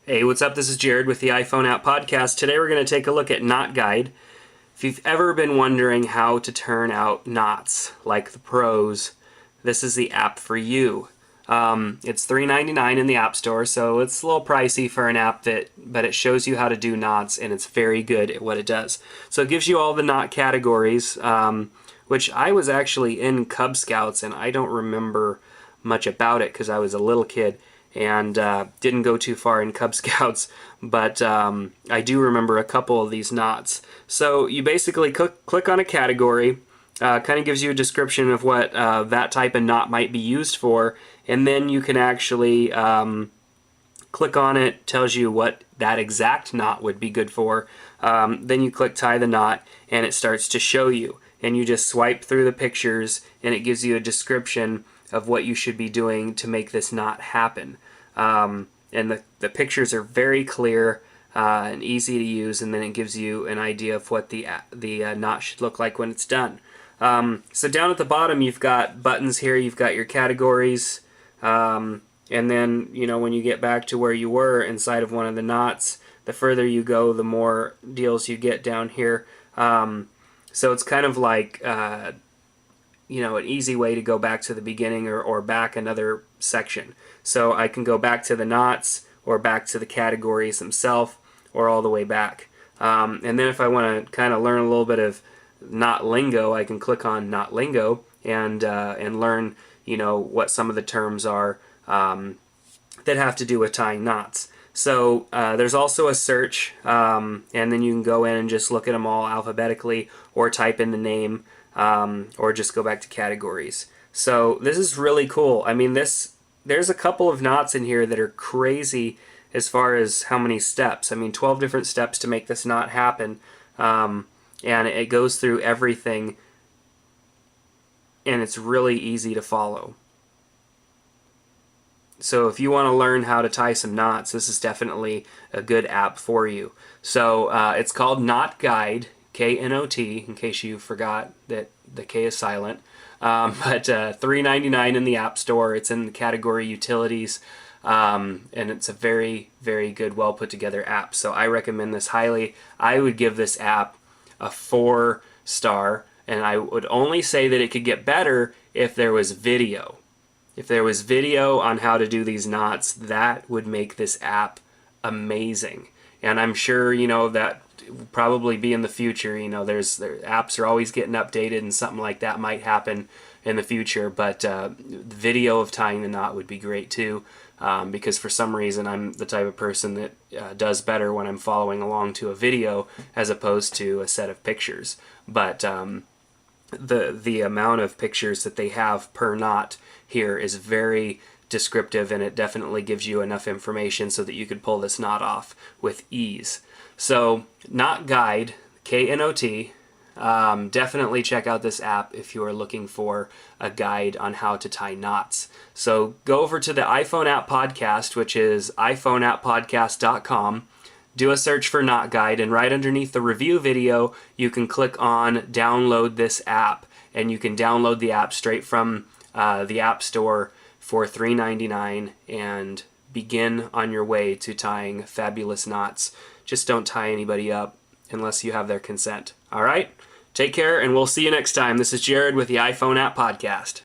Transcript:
Hey, what's up? This is Jared with the iPhone App Podcast. Today we're going to take a look at Knot Guide. If you've ever been wondering how to turn out knots like the pros, this is the app for you. It's $3.99 in the App Store, so it's a little pricey for an app but it shows you how to do knots, and it's very good at what it does. So it gives you all the knot categories, which I was actually in Cub Scouts, and I don't remember much about it because I was a little kid and didn't go too far in Cub Scouts, but I do remember a couple of these knots. So you basically click on a category, kind of gives you a description of what that type of knot might be used for, and then you can actually click on it, tells you what that exact knot would be good for. Then you click tie the knot and it starts to show you, and you just swipe through the pictures and it gives you a description of what you should be doing to make this knot happen. And the pictures are very clear and easy to use, and then it gives you an idea of what the knot should look like when it's done. So down at the bottom you've got buttons here, you've got your categories, and then when you get back to where you were inside of one of the knots, the further you go the more deals you get down here. So it's kind of like an easy way to go back to the beginning or back another section. So I can go back to the knots or back to the categories themselves or all the way back. And then if I want to kind of learn a little bit of knot lingo, I can click on knot lingo and learn what some of the terms are that have to do with tying knots. So there's also a search, and then you can go in and just look at them all alphabetically or type in the name, or just go back to categories. So this is really cool. I mean, there's a couple of knots in here that are crazy as far as how many steps. I mean, 12 different steps to make this knot happen, and it goes through everything, and it's really easy to follow. So if you want to learn how to tie some knots, this is definitely a good app for you. So it's called Knot Guide, K-N-O-T, in case you forgot that the K is silent. But $3.99 in the App Store. It's in the category Utilities, and it's a very, very good, well put together app. So I recommend this highly. I would give this app a 4-star, and I would only say that it could get better if there was video. If there was video on how to do these knots, that would make this app amazing. And I'm sure that will probably be in the future. Apps are always getting updated, and something like that might happen in the future. But the video of tying the knot would be great too, because for some reason I'm the type of person that does better when I'm following along to a video as opposed to a set of pictures. But the amount of pictures that they have per knot here is very descriptive, and it definitely gives you enough information so that you could pull this knot off with ease. So Knot Guide, K-N-O-T, definitely check out this app if you are looking for a guide on how to tie knots. So go over to the iPhone App Podcast, which is iPhoneAppPodcast.com. Do a search for Knot Guide, and right underneath the review video you can click on download this app, and you can download the app straight from the App Store for $3.99 and begin on your way to tying fabulous knots. Just don't tie anybody up unless you have their consent. Alright? Take care, and we'll see you next time. This is Jared with the iPhone App Podcast.